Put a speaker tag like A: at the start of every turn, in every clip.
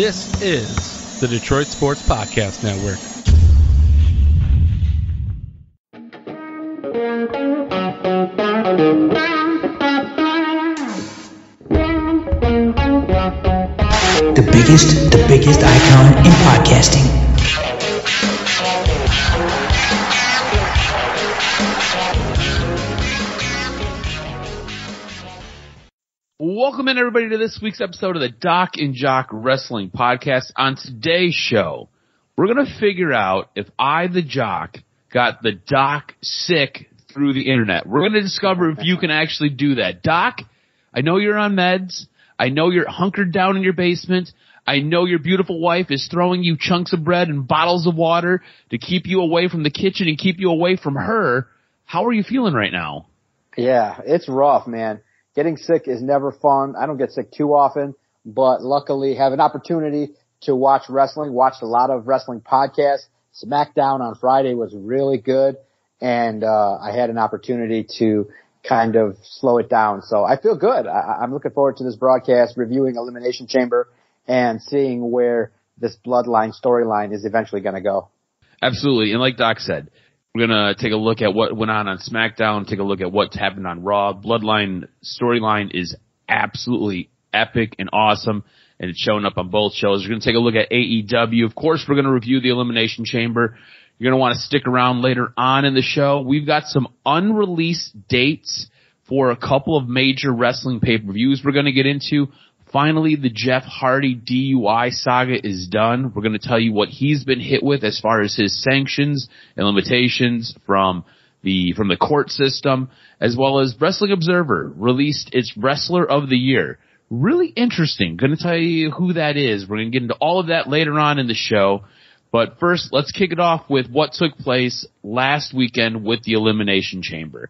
A: This is the Detroit Sports Podcast Network.
B: The biggest icon in podcasting.
A: Welcome in, everybody, to this week's episode of the Doc and Jock Wrestling Podcast. On today's show, we're going to figure out if I, the Jock, got the Doc sick through the internet. We're going to discover if you can actually do that. Doc, I know you're on meds. I know you're hunkered down in your basement. I know your beautiful wife is throwing you chunks of bread and bottles of water to keep you away from the kitchen and keep you away from her. How are you feeling right now?
C: Yeah, it's rough, man. Getting sick is never fun. I don't get sick too often, but luckily have an opportunity to watch wrestling, watched a lot of wrestling podcasts. SmackDown on Friday was really good, and I had an opportunity to kind of slow it down. So I feel good. I'm looking forward to this broadcast, reviewing Elimination Chamber, and seeing where this Bloodline storyline is eventually going to go.
A: Absolutely. And like Doc said, we're going to take a look at what went on SmackDown, take a look at what's happened on Raw. Bloodline storyline is absolutely epic and awesome, and it's showing up on both shows. We're going to take a look at AEW. Of course, we're going to review the Elimination Chamber. You're going to want to stick around later on in the show. We've got some unreleased dates for a couple of major wrestling pay-per-views we're going to get into. Finally, the Jeff Hardy DUI saga is done. We're going to tell you what he's been hit with as far as his sanctions and limitations from the court system, as well as Wrestling Observer released its Wrestler of the Year. Really interesting. Going to tell you who that is. We're going to get into all of that later on in the show. But first, let's kick it off with what took place last weekend with the Elimination Chamber.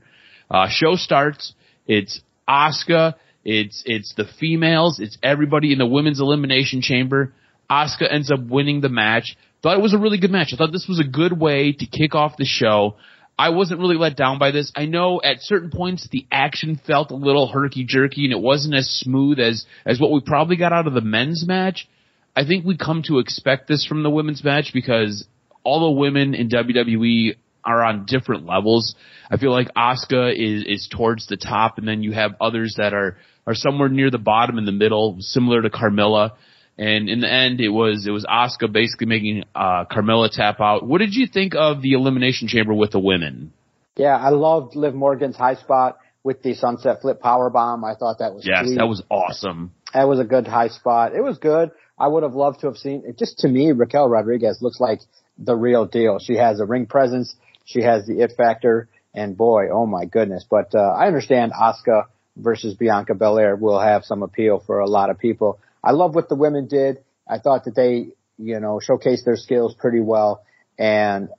A: Show starts. It's Asuka. It's the females. It's everybody in the women's elimination chamber. Asuka ends up winning the match. Thought it was a really good match. I thought this was a good way to kick off the show. I wasn't really let down by this. I know at certain points the action felt a little herky-jerky and it wasn't as smooth as what we probably got out of the men's match. I think we come to expect this from the women's match because all the women in WWE are on different levels. I feel like Asuka is towards the top, and then you have others that are somewhere near the bottom in the middle, similar to Carmella. And in the end, it was Asuka basically making Carmella tap out. What did you think of the Elimination Chamber with the women?
C: Yeah, I loved Liv Morgan's high spot with the sunset flip powerbomb. I thought that was sweet.
A: That was awesome.
C: That was a good high spot. It was good. I would have loved to have seen it. Just to me, Raquel Rodriguez looks like the real deal. She has a ring presence. She has the it factor. And boy, oh my goodness. But I understand Asuka versus Bianca Belair will have some appeal for a lot of people. I love what the women did. I thought that they, showcased their skills pretty well. And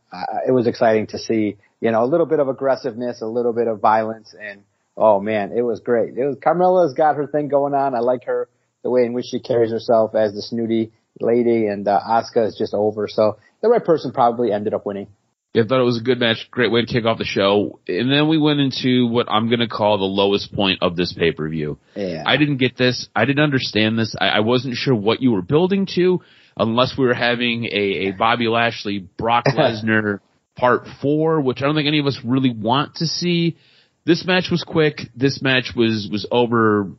C: it was exciting to see, a little bit of aggressiveness, a little bit of violence. And oh man, it was great. Carmella's got her thing going on. I like her, the way in which she carries herself as the snooty lady, and Asuka is just over. So the right person probably ended up winning.
A: Yeah, I thought it was a good match. Great way to kick off the show. And then we went into what I'm going to call the lowest point of this pay-per-view.
C: Yeah.
A: I didn't get this. I didn't understand this. I wasn't sure what you were building to unless we were having a Bobby Lashley, Brock Lesnar part 4, which I don't think any of us really want to see. This match was quick. This match was over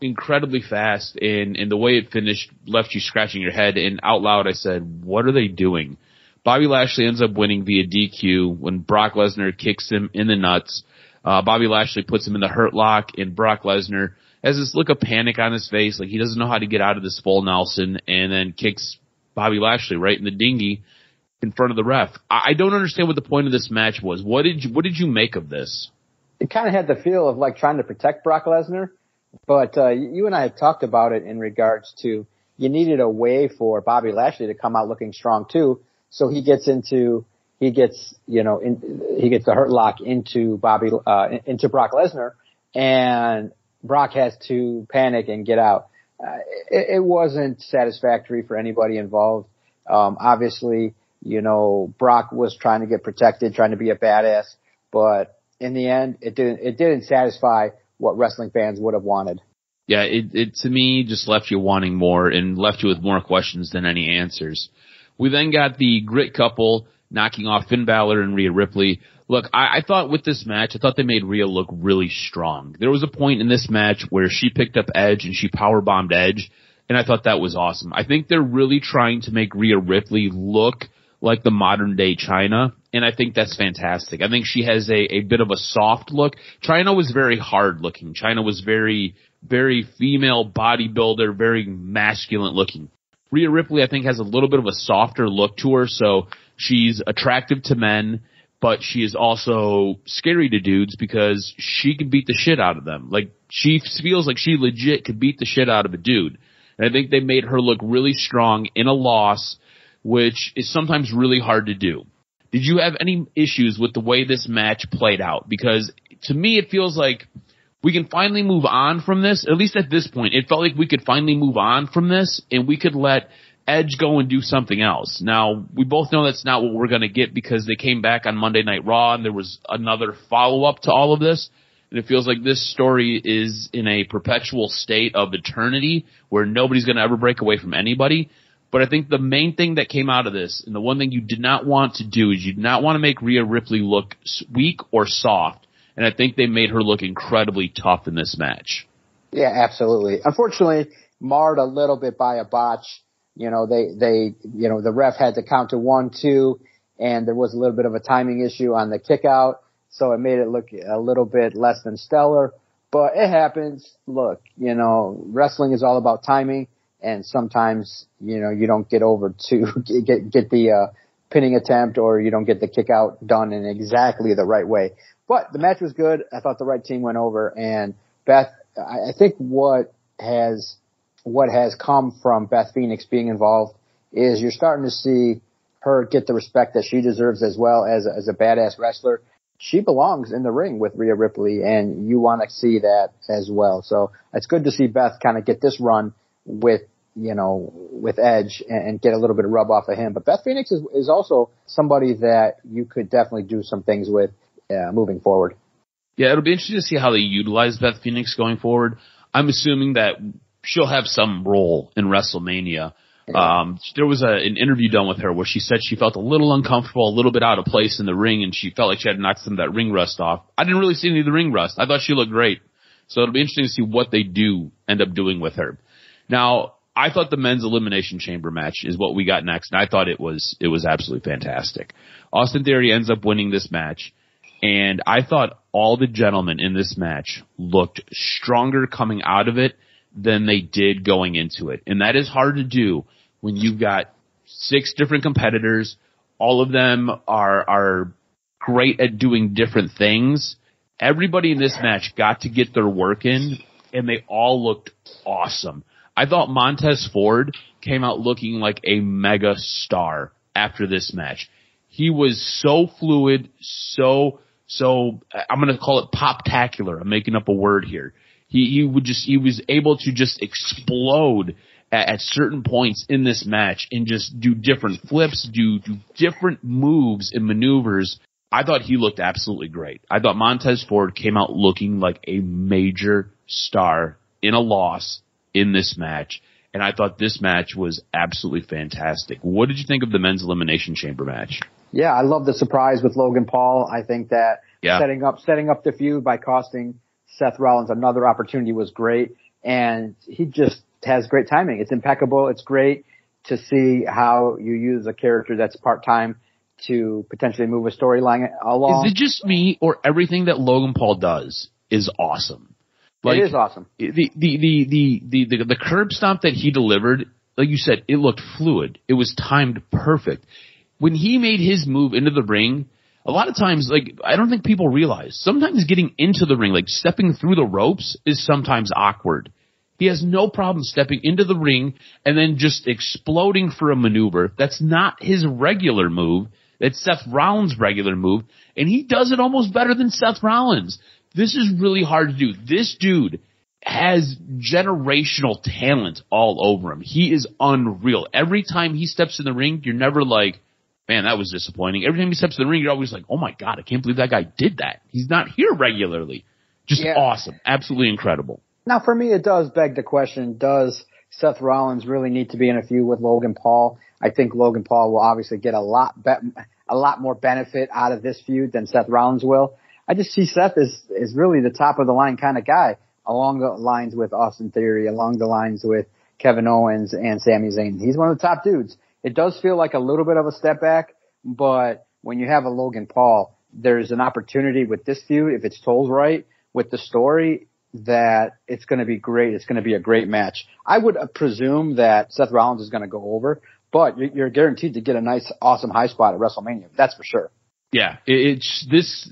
A: incredibly fast, and the way it finished left you scratching your head. And out loud I said, what are they doing? Bobby Lashley ends up winning via DQ when Brock Lesnar kicks him in the nuts. Bobby Lashley puts him in the hurt lock, and Brock Lesnar has this look of panic on his face, like he doesn't know how to get out of this full Nelson, and then kicks Bobby Lashley right in the dinghy in front of the ref. I don't understand what the point of this match was. What did you make of this?
C: It kind of had the feel of like trying to protect Brock Lesnar, but you and I had talked about it in regards to you needed a way for Bobby Lashley to come out looking strong too. So he gets the hurt lock into into Brock Lesnar, and Brock has to panic and get out. It wasn't satisfactory for anybody involved. Obviously, Brock was trying to get protected, trying to be a badass, but in the end, it didn't satisfy what wrestling fans would have wanted.
A: Yeah, it to me just left you wanting more and left you with more questions than any answers. We then got the Grit couple knocking off Finn Balor and Rhea Ripley. Look, I thought with this match, I thought they made Rhea look really strong. There was a point in this match where she picked up Edge and she powerbombed Edge, and I thought that was awesome. I think they're really trying to make Rhea Ripley look like the modern day Chyna, and I think that's fantastic. I think she has a bit of a soft look. Chyna was very hard looking. Chyna was very, very female bodybuilder, very masculine looking. Rhea Ripley, I think, has a little bit of a softer look to her, so she's attractive to men, but she is also scary to dudes because she can beat the shit out of them. Like, she feels like she legit could beat the shit out of a dude. And I think they made her look really strong in a loss, which is sometimes really hard to do. Did you have any issues with the way this match played out? Because to me, it feels like we can finally move on from this. At least at this point, it felt like we could finally move on from this and we could let Edge go and do something else. Now, we both know that's not what we're going to get because they came back on Monday Night Raw and there was another follow-up to all of this. And it feels like this story is in a perpetual state of eternity where nobody's going to ever break away from anybody. But I think the main thing that came out of this, and the one thing you did not want to do, is you did not want to make Rhea Ripley look weak or soft. And I think they made her look incredibly tough in this match.
C: Yeah, absolutely. Unfortunately, marred a little bit by a botch. The ref had to count to 1, 2, and there was a little bit of a timing issue on the kick out. So it made it look a little bit less than stellar. But it happens. Look, wrestling is all about timing. And sometimes, you don't get over to get the pinning attempt or you don't get the kick out done in exactly the right way. But the match was good. I thought the right team went over. And Beth, I think what has come from Beth Phoenix being involved is you're starting to see her get the respect that she deserves as well as a badass wrestler. She belongs in the ring with Rhea Ripley, and you want to see that as well. So it's good to see Beth kind of get this run with Edge and get a little bit of rub off of him. But Beth Phoenix is also somebody that you could definitely do some things with moving forward.
A: Yeah, it'll be interesting to see how they utilize Beth Phoenix going forward. I'm assuming that she'll have some role in WrestleMania. There was an interview done with her where she said she felt a little uncomfortable, a little bit out of place in the ring, and she felt like she had knocked some of that ring rust off. I didn't really see any of the ring rust. I thought she looked great. So it'll be interesting to see what they do end up doing with her. Now, I thought the men's elimination chamber match is what we got next, and I thought it was absolutely fantastic. Austin Theory ends up winning this match, and I thought all the gentlemen in this match looked stronger coming out of it than they did going into it. And that is hard to do when you've got 6 different competitors. All of them are great at doing different things. Everybody in this match got to get their work in, and they all looked awesome. I thought Montez Ford came out looking like a mega star after this match. He was so fluid, so I'm going to call it pop-tacular. I'm making up a word here. He was able to just explode at certain points in this match and just do different flips, do different moves and maneuvers. I thought he looked absolutely great. I thought Montez Ford came out looking like a major star in a loss in this match, and I thought this match was absolutely fantastic. What did you think of the men's elimination chamber match?
C: Yeah, I love the surprise with Logan Paul. I think that setting up the feud by costing Seth Rollins another opportunity was great, and he just has great timing. It's impeccable. It's great to see how you use a character that's part-time to potentially move a storyline along.
A: Is it just me, or everything that Logan Paul does is awesome? Like,
C: it is awesome.
A: The curb stomp that he delivered, like you said, it looked fluid. It was timed perfect. When he made his move into the ring, a lot of times, like, I don't think people realize, sometimes getting into the ring, like stepping through the ropes, is sometimes awkward. He has no problem stepping into the ring and then just exploding for a maneuver. That's not his regular move. It's Seth Rollins' regular move, and he does it almost better than Seth Rollins. This is really hard to do. This dude has generational talent all over him. He is unreal. Every time he steps in the ring, you're never like, man, that was disappointing. Every time he steps in the ring, you're always like, oh my God, I can't believe that guy did that. He's not here regularly. Just awesome. Absolutely incredible.
C: Now, for me, it does beg the question, does Seth Rollins really need to be in a feud with Logan Paul? I think Logan Paul will obviously get a lot more benefit out of this feud than Seth Rollins will. I just see Seth as really the top of the line kind of guy, along the lines with Austin Theory, along the lines with Kevin Owens and Sami Zayn. He's one of the top dudes. It does feel like a little bit of a step back, but when you have a Logan Paul, there's an opportunity with this feud, if it's told right, with the story, that it's going to be great. It's going to be a great match. I would presume that Seth Rollins is going to go over, but you're guaranteed to get a nice, awesome high spot at WrestleMania. That's for sure.
A: Yeah, this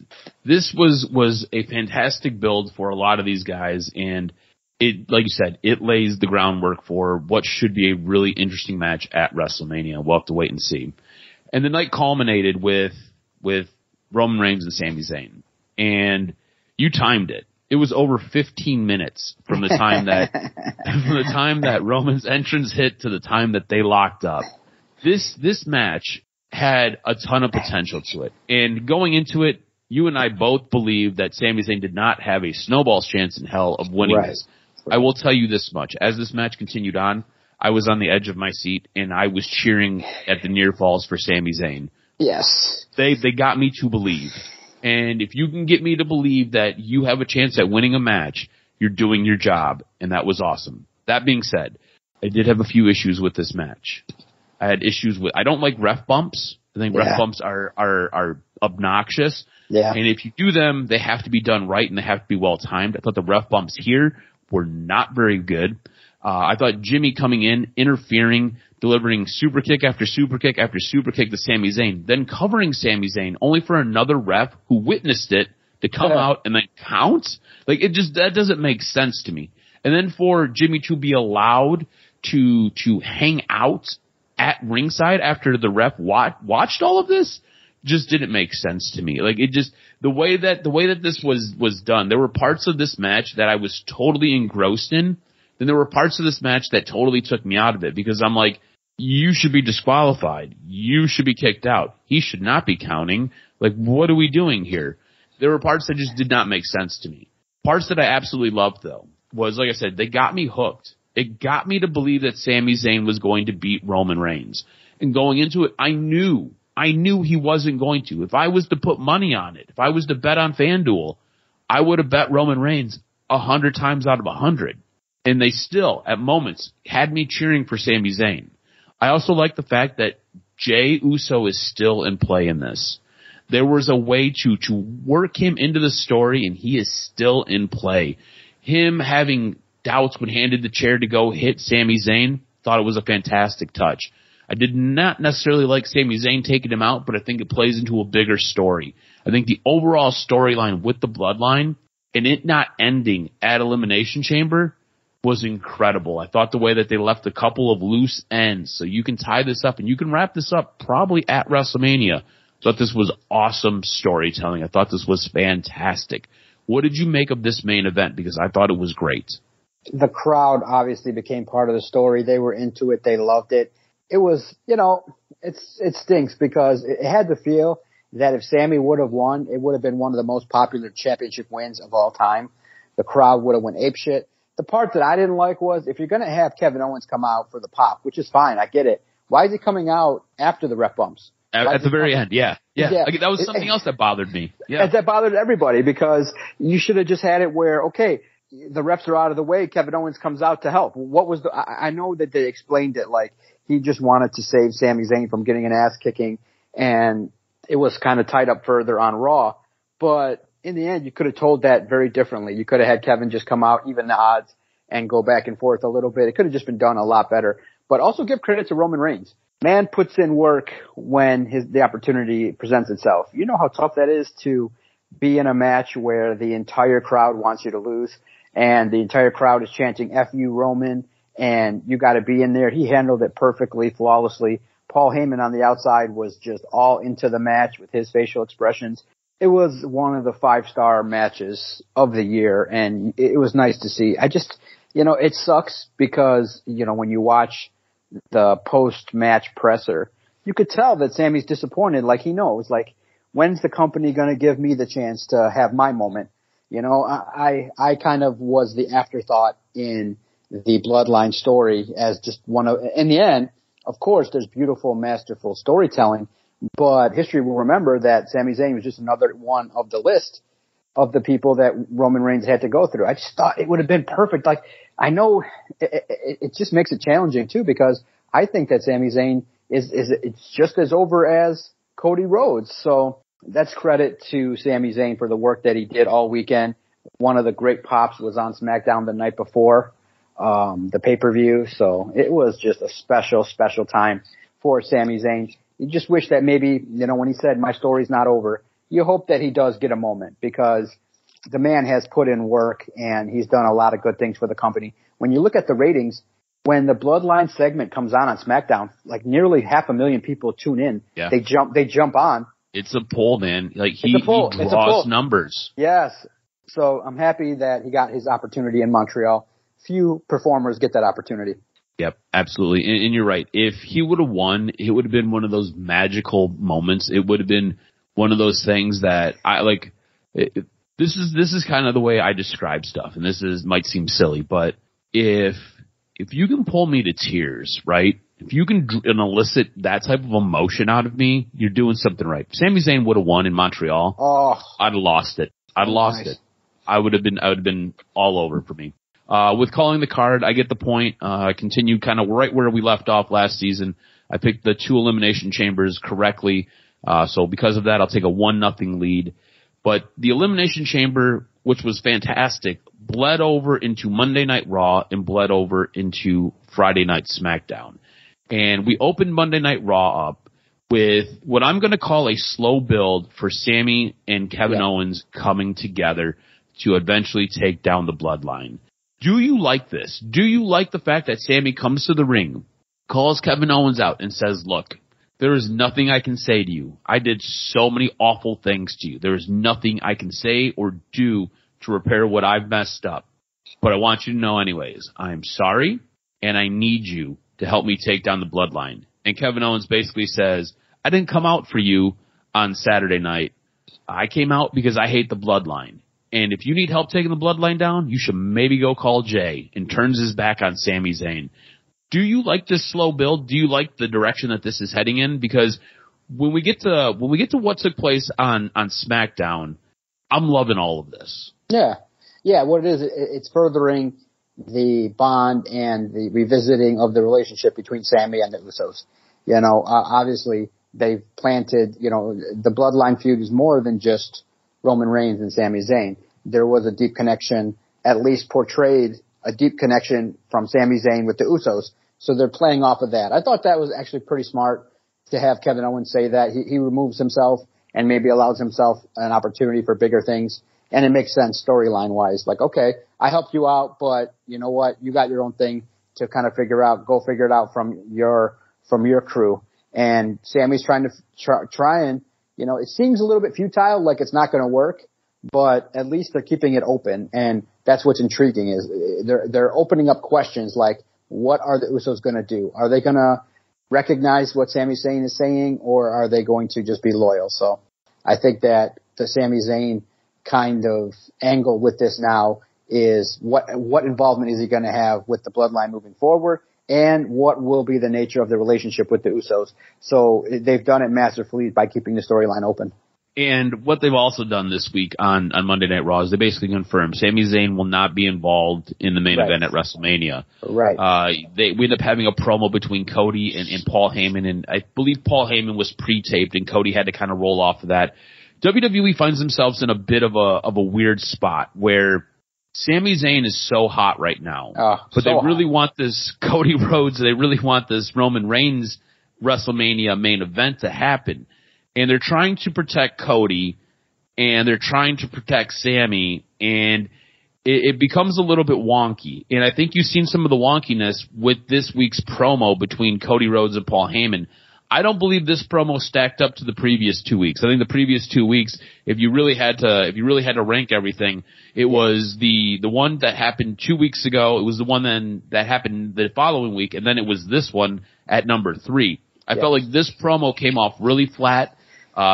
A: was a fantastic build for a lot of these guys, and it, like you said, it lays the groundwork for what should be a really interesting match at WrestleMania. We'll have to wait and see. And the night culminated with Roman Reigns and Sami Zayn, and you timed it. It was over 15 minutes from the time that Roman's entrance hit to the time that they locked up. This match had a ton of potential to it. And going into it, you and I both believe that Sami Zayn did not have a snowball's chance in hell of winning this. I will tell you this much. As this match continued on, I was on the edge of my seat and I was cheering at the near falls for Sami Zayn.
C: Yes.
A: They got me to believe. And if you can get me to believe that you have a chance at winning a match, you're doing your job. And that was awesome. That being said, I did have a few issues with this match. I had issues with, I don't like ref bumps. I think ref bumps are obnoxious.
C: Yeah.
A: And if you do them, they have to be done right and they have to be well timed. I thought the ref bumps here were not very good. I thought Jimmy coming in, interfering, delivering super kick after super kick after super kick to Sami Zayn, then covering Sami Zayn only for another ref who witnessed it to come out and then count. Like that doesn't make sense to me. And then for Jimmy to be allowed to hang out at ringside after the ref watched all of this just didn't make sense to me. Like the way that this was done, there were parts of this match that I was totally engrossed in. Then there were parts of this match that totally took me out of it because I'm like, you should be disqualified. You should be kicked out. He should not be counting. Like, what are we doing here? There were parts that just did not make sense to me. Parts that I absolutely loved, though, was, like I said, they got me hooked. It got me to believe that Sami Zayn was going to beat Roman Reigns. And going into it, I knew he wasn't going to. If I was to put money on it, if I was to bet on FanDuel, I would have bet Roman Reigns 100 times out of 100. And they still, at moments, had me cheering for Sami Zayn. I also like the fact that Jey Uso is still in play in this. There was a way to work him into the story, and he is still in play. Him having doubts when handed the chair to go hit Sami Zayn, thought it was a fantastic touch. I did not necessarily like Sami Zayn taking him out, but I think it plays into a bigger story. I think the overall storyline with the Bloodline, and it not ending at Elimination Chamber, was incredible. I thought the way that they left a couple of loose ends, so you can tie this up and you can wrap this up probably at WrestleMania. I thought this was awesome storytelling. I thought this was fantastic. What did you make of this main event? Because I thought it was great.
C: The crowd obviously became part of the story. They were into it. They loved it. It was, it stinks because it had to feel that if Sammy would have won, it would have been one of the most popular championship wins of all time. The crowd would have went apeshit. The part that I didn't like was if you're going to have Kevin Owens come out for the pop, which is fine, I get it. Why is he coming out after the ref bumps?
A: At the very end, yeah. Like, that was something else that bothered me. Yeah,
C: that bothered everybody because you should have just had it where, okay, the refs are out of the way, Kevin Owens comes out to help. What was I know that they explained it like he just wanted to save Sami Zayn from getting an ass kicking, and it was kind of tied up further on Raw, but in the end, you could have told that very differently. You could have had Kevin just come out, even the odds, and go back and forth a little bit. It could have just been done a lot better. But also give credit to Roman Reigns. Man puts in work when the opportunity presents itself. You know how tough that is to be in a match where the entire crowd wants you to lose, and the entire crowd is chanting "F you, Roman," and you got to be in there. He handled it perfectly, flawlessly. Paul Heyman on the outside was just all into the match with his facial expressions. It was one of the 5-star matches of the year, and it was nice to see. I just, it sucks because, when you watch the post-match presser, you could tell that Sammy's disappointed. Like, he knows, like, when's the company going to give me the chance to have my moment? You know, I kind of was the afterthought in the Bloodline story as just one of, in the end, of course, there's beautiful, masterful storytelling, but history will remember that Sami Zayn was just another one of the list of the people that Roman Reigns had to go through. I just thought it would have been perfect. Like, I know it just makes it challenging too, because I think that Sami Zayn it's just as over as Cody Rhodes. So that's credit to Sami Zayn for the work that he did all weekend. One of the great pops was on SmackDown the night before the pay-per-view. So it was just a special, special time for Sami Zayn. You just wish that maybe, you know, when he said, my story's not over, you hope that he does get a moment, because the man has put in work and he's done a lot of good things for the company. When you look at the ratings, when the Bloodline segment comes on SmackDown, like nearly 500,000 people tune in.
A: Yeah.
C: They jump on.
A: It's a pull, man. Like he draws numbers.
C: Yes. So I'm happy that he got his opportunity in Montreal. Few performers get that opportunity.
A: Yep, absolutely. And you're right. If he would have won, it would have been one of those magical moments. It would have been one of those things that I like. This is kind of the way I describe stuff, and might seem silly, but if you can pull me to tears, right? If you can elicit that type of emotion out of me, you're doing something right. Sami Zayn would have won in Montreal.
C: Oh,
A: I'd have lost it. I would have been all over for me. With calling the card, I get the point. Continue kind of right where we left off last season. I picked the 2 Elimination Chambers correctly. So because of that, I'll take a 1-0 lead. But the Elimination Chamber, which was fantastic, bled over into Monday Night Raw and bled over into Friday Night SmackDown. And we opened Monday Night Raw up with what I'm going to call a slow build for Sami and Kevin Owens coming together to eventually take down the Bloodline. Do you like this? Do you like the fact that Sami comes to the ring, calls Kevin Owens out, and says, look, there is nothing I can say to you. I did so many awful things to you. There is nothing I can say or do to repair what I've messed up. But I want you to know anyways, I'm sorry, and I need you to help me take down the Bloodline. And Kevin Owens basically says, I didn't come out for you on Saturday night. I came out because I hate the Bloodline. And if you need help taking the Bloodline down, you should maybe go call Jay, and turns his back on Sami Zayn. Do you like this slow build? Do you like the direction that this is heading in? Because when we get to what took place on SmackDown, I'm loving all of this.
C: Yeah. Yeah, what it is, it's furthering the bond and the revisiting of the relationship between Sami and the Usos. You know, obviously they've planted, you know, the Bloodline feud is more than just Roman Reigns and Sami Zayn. There was a deep connection, at least portrayed a deep connection from Sami Zayn with the Usos. So they're playing off of that. I thought that was actually pretty smart to have Kevin Owens say that. He removes himself and maybe allows himself an opportunity for bigger things. And it makes sense storyline wise. Like, okay, I helped you out, but you know what? You got your own thing to kind of figure out. Go figure it out from your crew. And Sami's trying to try and, you know, it seems a little bit futile, like it's not going to work, but at least they're keeping it open. And that's what's intriguing is they're opening up questions like, what are the Usos going to do? Are they going to recognize what Sami Zayn is saying, or are they going to just be loyal? So I think that the Sami Zayn kind of angle with this now is what involvement is he going to have with the Bloodline moving forward, and what will be the nature of the relationship with the Usos. So they've done it masterfully by keeping the storyline open.
A: And what they've also done this week on Monday Night Raw is they basically confirmed Sami Zayn will not be involved in the main event at WrestleMania.
C: Right.
A: We end up having a promo between Cody and Paul Heyman, and I believe Paul Heyman was pre-taped, and Cody had to kind of roll off of that. WWE finds themselves in a bit of a weird spot where Sami Zayn is so hot right now, but they really want this Cody Rhodes, they really want this Roman Reigns WrestleMania main event to happen. And they're trying to protect Cody, and they're trying to protect Sami, and it becomes a little bit wonky. And I think you've seen some of the wonkiness with this week's promo between Cody Rhodes and Paul Heyman. I don't believe this promo stacked up to the previous 2 weeks. I think the previous 2 weeks, if you really had to rank everything, it was the one that happened 2 weeks ago. It was the one then that happened the following week, and then it was this one at number 3. I felt like this promo came off really flat.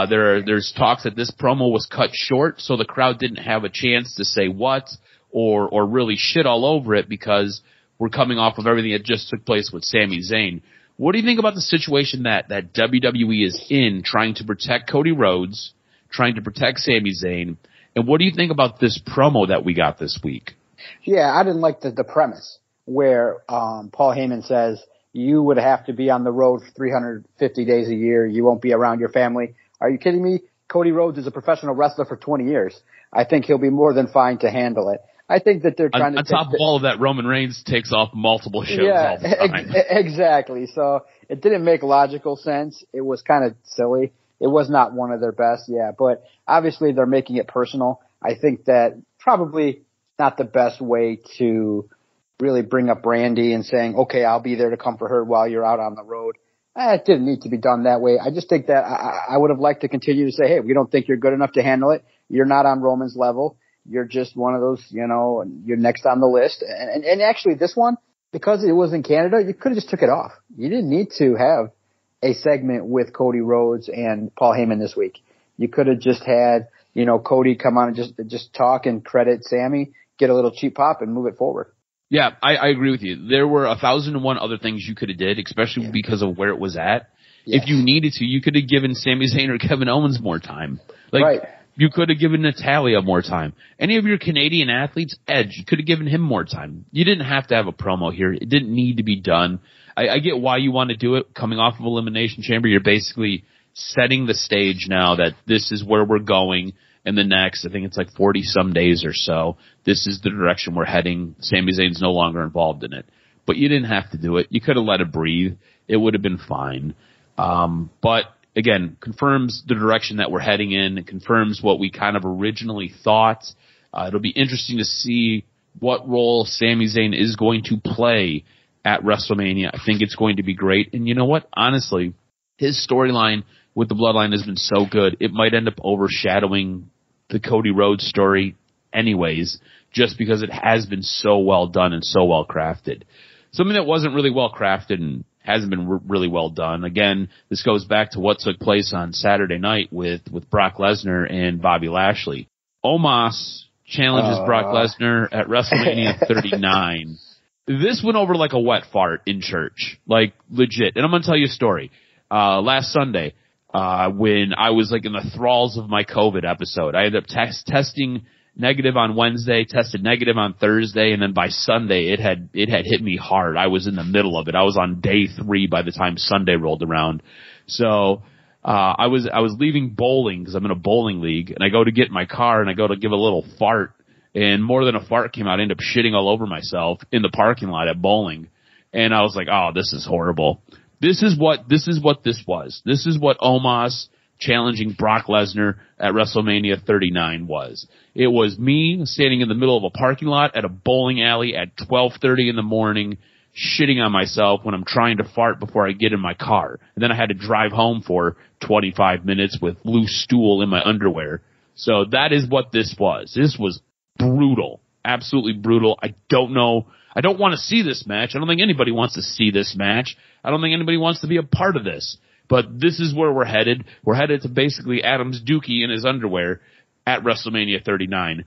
A: There's talks that this promo was cut short, so the crowd didn't have a chance to say what or really shit all over it because we're coming off of everything that just took place with Sami Zayn. What do you think about the situation that WWE is in, trying to protect Cody Rhodes, trying to protect Sami Zayn, and what do you think about this promo that we got this week?
C: Yeah, I didn't like the premise where Paul Heyman says you would have to be on the road for 350 days a year. You won't be around your family. Are you kidding me? Cody Rhodes is a professional wrestler for 20 years. I think he'll be more than fine to handle it. I think that they're trying
A: on top of all of that, Roman Reigns takes off multiple shows all the time.
C: Exactly. So it didn't make logical sense. It was kind of silly. It was not one of their best, yeah. But obviously they're making it personal. I think that probably not the best way to really bring up Brandy and saying, okay, I'll be there to comfort her while you're out on the road. It didn't need to be done that way. I just think that I would have liked to continue to say, hey, we don't think you're good enough to handle it. You're not on Roman's level. You're just one of those, you're next on the list. And actually this one, because it was in Canada, you could have just took it off. You didn't need to have a segment with Cody Rhodes and Paul Heyman this week. You could have just had, Cody come on and just talk and credit Sammy, get a little cheap pop and move it forward.
A: Yeah, I agree with you. There were 1,001 other things you could have did, especially because of where it was at. Yeah. If you needed to, you could have given Sami Zayn or Kevin Owens more time. Right. You could have given Natalya more time. Any of your Canadian athletes, Edge, you could have given him more time. You didn't have to have a promo here. It didn't need to be done. I get why you want to do it. Coming off of Elimination Chamber, you're basically setting the stage now that this is where we're going in the next, I think it's like 40-some days or so. This is the direction we're heading. Sami Zayn's no longer involved in it. But you didn't have to do it. You could have let it breathe. It would have been fine. But again, confirms the direction that we're heading in. It confirms what we kind of originally thought. It'll be interesting to see what role Sami Zayn is going to play at WrestleMania. I think it's going to be great. And you know what? Honestly, his storyline with the Bloodline has been so good, it might end up overshadowing the Cody Rhodes story anyways, just because it has been so well done and so well crafted. Something that wasn't really well crafted and hasn't been really well done. Again, this goes back to what took place on Saturday night with Brock Lesnar and Bobby Lashley. Omos challenges Brock Lesnar at WrestleMania 39. This went over like a wet fart in church, like legit. And I'm going to tell you a story. Last Sunday, when I was like in the thralls of my COVID episode, I ended up testing negative on Wednesday, tested negative on Thursday, and then by Sunday it had hit me hard. I was in the middle of it. I was on day 3 by the time Sunday rolled around. So I was leaving bowling because I'm in a bowling league, and I go to get in my car and I go to give a little fart, and more than a fart came out. I ended up shitting all over myself in the parking lot at bowling, and I was like, oh, this is horrible. This is what this was. This is what Omos challenging Brock Lesnar at WrestleMania 39 was. It was me standing in the middle of a parking lot at a bowling alley at 12:30 in the morning, shitting on myself when I'm trying to fart before I get in my car. And then I had to drive home for 25 minutes with loose stool in my underwear. So that is what this was. This was brutal. Absolutely brutal. I don't know. I don't want to see this match. I don't think anybody wants to see this match. I don't think anybody wants to be a part of this. But this is where we're headed. We're headed to basically Adam's dookie in his underwear at WrestleMania 39.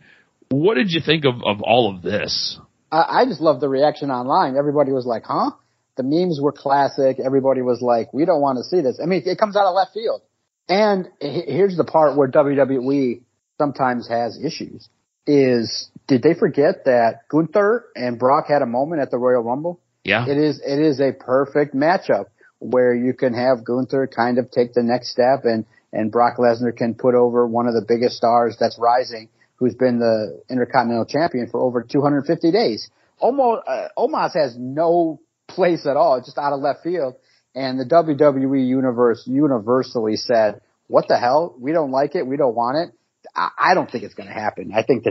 A: What did you think of all of this?
C: I just love the reaction online. Everybody was like, huh? The memes were classic. Everybody was like, we don't want to see this. I mean, it comes out of left field. And here's the part where WWE sometimes has issues. Did they forget that Gunther and Brock had a moment at the Royal Rumble?
A: Yeah.
C: It is a perfect matchup where you can have Gunther kind of take the next step and Brock Lesnar can put over one of the biggest stars that's rising, who's been the Intercontinental Champion for over 250 days. Omos has no place at all, just out of left field. And the WWE universe universally said, what the hell? We don't like it. We don't want it. I don't think it's going to happen. I think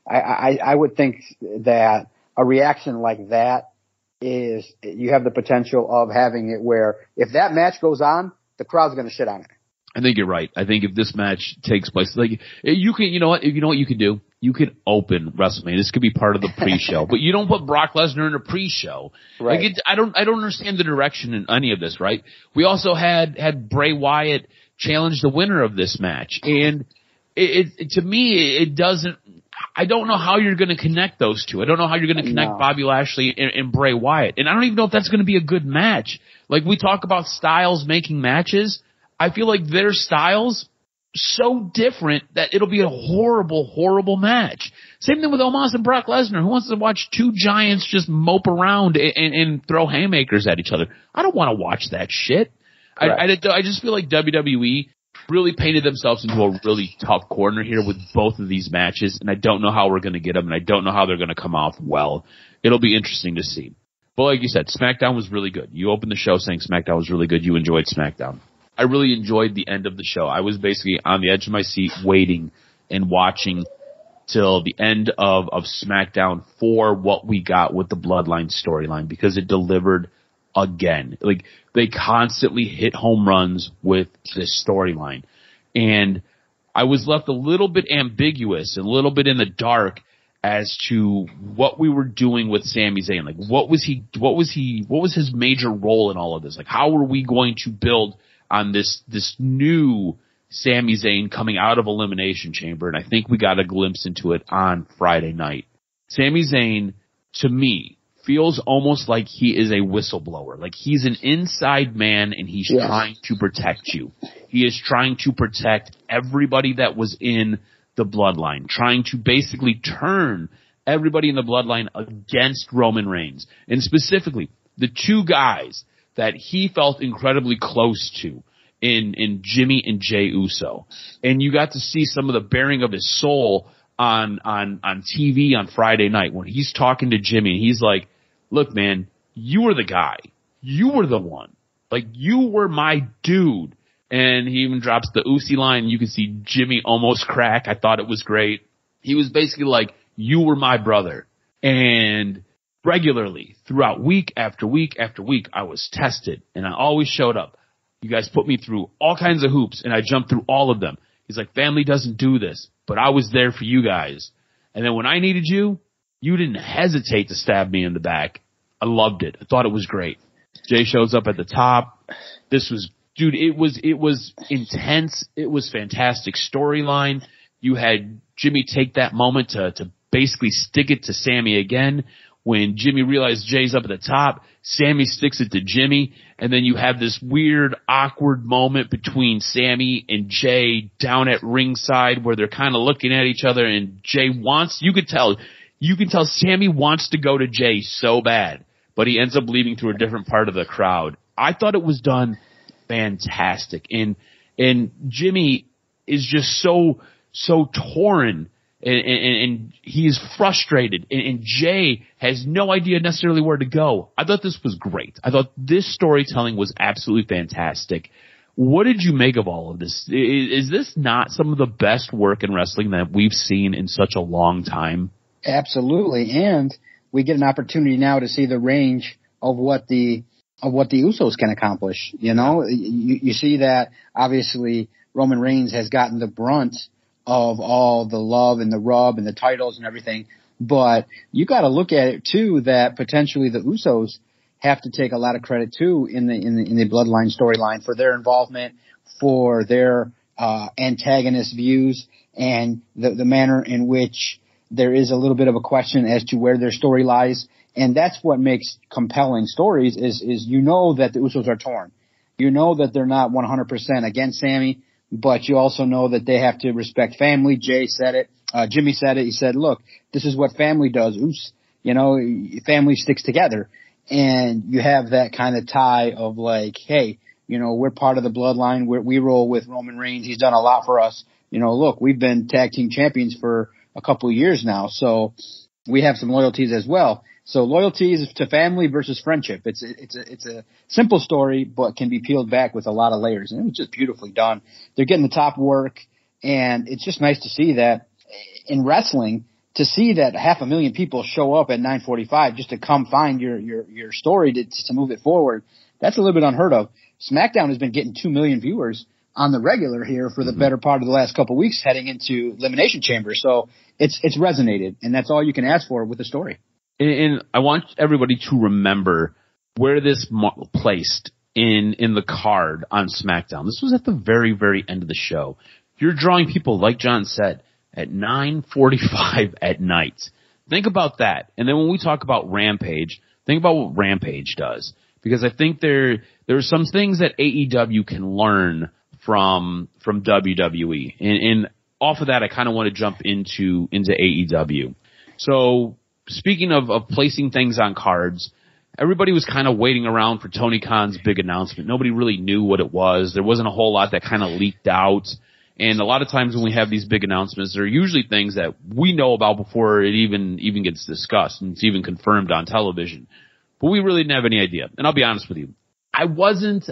C: I would think that a reaction like that is you have the potential of having it where if that match goes on, the crowd's going to shit on it.
A: I think you're right. I think if this match takes place, like you can, you know what you could do? You could open WrestleMania. This could be part of the pre-show, but you don't put Brock Lesnar in a pre-show.
C: Right.
A: Like I don't understand the direction in any of this, right? We also had Bray Wyatt challenge the winner of this match. And to me, it doesn't. I don't know how you're going to connect those two. I don't know how you're going to connect Bobby Lashley and Bray Wyatt. And I don't even know if that's going to be a good match. Like, we talk about styles making matches. I feel like their styles so different that it'll be a horrible, horrible match. Same thing with Omos and Brock Lesnar. Who wants to watch two giants just mope around and throw haymakers at each other? I don't want to watch that shit. I just feel like WWE really painted themselves into a really tough corner here with both of these matches, and I don't know how we're going to get them, and I don't know how they're going to come off well. It'll be interesting to see. But like you said, SmackDown was really good. You opened the show saying SmackDown was really good. You enjoyed SmackDown. I really enjoyed the end of the show. I was basically on the edge of my seat waiting and watching till the end of SmackDown for what we got with the Bloodline storyline, because it delivered again. Like, they constantly hit home runs with this storyline. And I was left a little bit ambiguous, a little bit in the dark as to what we were doing with Sami Zayn. Like, what was his major role in all of this? Like, how were we going to build on this new Sami Zayn coming out of Elimination Chamber? And I think we got a glimpse into it on Friday night. Sami Zayn, to me, feels almost like he is a whistleblower. Like, he's an inside man and he's trying to protect you. He is trying to protect everybody that was in the Bloodline, trying to basically turn everybody in the Bloodline against Roman Reigns. And specifically, the two guys that he felt incredibly close to in Jimmy and Jey Uso. And you got to see some of the bearing of his soul on TV on Friday night when he's talking to Jimmy and he's like, look, man, you were the guy. You were the one. Like, you were my dude. And he even drops the Usi line. You can see Jimmy almost crack. I thought it was great. He was basically like, you were my brother. And regularly, throughout week after week after week, I was tested. And I always showed up. You guys put me through all kinds of hoops, and I jumped through all of them. He's like, family doesn't do this, but I was there for you guys. And then when I needed you, you didn't hesitate to stab me in the back. I loved it. I thought it was great. Jay shows up at the top. This was, dude, it was intense. It was fantastic storyline. You had Jimmy take that moment to basically stick it to Sammy again. When Jimmy realized Jay's up at the top, Sammy sticks it to Jimmy, and then you have this weird, awkward moment between Sammy and Jay down at ringside where they're kind of looking at each other, and Jay you can tell Sammy wants to go to Jay so bad, but he ends up leaving through a different part of the crowd. I thought it was done fantastic, and Jimmy is just so torn. And he is frustrated, and Jay has no idea necessarily where to go. I thought this was great. I thought this storytelling was absolutely fantastic. What did you make of all of this? Is this not some of the best work in wrestling that we've seen in such a long time?
D: Absolutely, and we get an opportunity now to see the range of what the Usos can accomplish. You know, you see that obviously Roman Reigns has gotten the brunt of all the love and the rub and the titles and everything. But you got to look at it too, that potentially the Usos have to take a lot of credit too in the Bloodline storyline for their involvement, for their antagonist views, and the manner in which there is a little bit of a question as to where their story lies. And that's what makes compelling stories is you know that the Usos are torn. You know that they're not 100% against Sammy, but you also know that they have to respect family. Jay said it. Jimmy said it. He said, look, this is what family does. You know, family sticks together. And you have that kind of tie of like, hey, you know, we're part of the Bloodline. We roll with Roman Reigns. He's done a lot for us. You know, look, we've been tag team champions for a couple of years now. So we have some loyalties as well. So loyalty is to family versus friendship. It's a simple story, but can be peeled back with a lot of layers. And it was just beautifully done. They're getting the top work, and it's just nice to see that in wrestling, to see that 500,000 people show up at 9:45 just to come find your story to move it forward. That's a little bit unheard of. SmackDown has been getting 2 million viewers on the regular here for the better part of the last couple of weeks heading into Elimination Chamber. So it's resonated, and that's all you can ask for with the story.
A: And I want everybody to remember where this placed in the card on SmackDown. This was at the very, very end of the show. You're drawing people, like John said, at 9:45 at night. Think about that. And then when we talk about Rampage, think about what Rampage does. Because I think there are some things that AEW can learn from WWE. And off of that, I kind of want to jump into AEW. So speaking of placing things on cards, everybody was kind of waiting around for Tony Khan's big announcement. Nobody really knew what it was. There wasn't a whole lot that kind of leaked out. And a lot of times when we have these big announcements, they're usually things that we know about before it even gets discussed and it's even confirmed on television. But we really didn't have any idea. And I'll be honest with you, I wasn't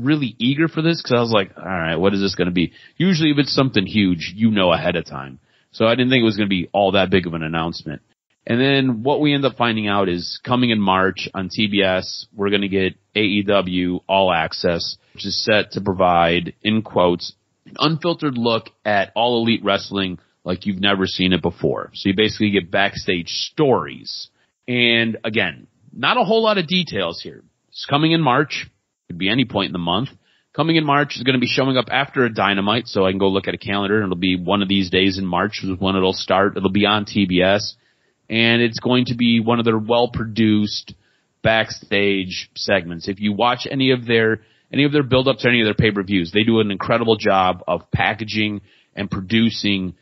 A: really eager for this because I was like, all right, what is this going to be? Usually if it's something huge, you know ahead of time. So I didn't think it was going to be all that big of an announcement. And then what we end up finding out is coming in March on TBS, we're going to get AEW All Access, which is set to provide, in quotes, an unfiltered look at All Elite Wrestling like you've never seen it before. So you basically get backstage stories. And again, not a whole lot of details here. It's coming in March. Could be any point in the month. Coming in March is going to be showing up after a Dynamite, so I can go look at a calendar, and it'll be one of these days in March is when it'll start. It'll be on TBS, and it's going to be one of their well-produced backstage segments. If you watch any of their build-ups or any of their pay-per-views, they do an incredible job of packaging and producing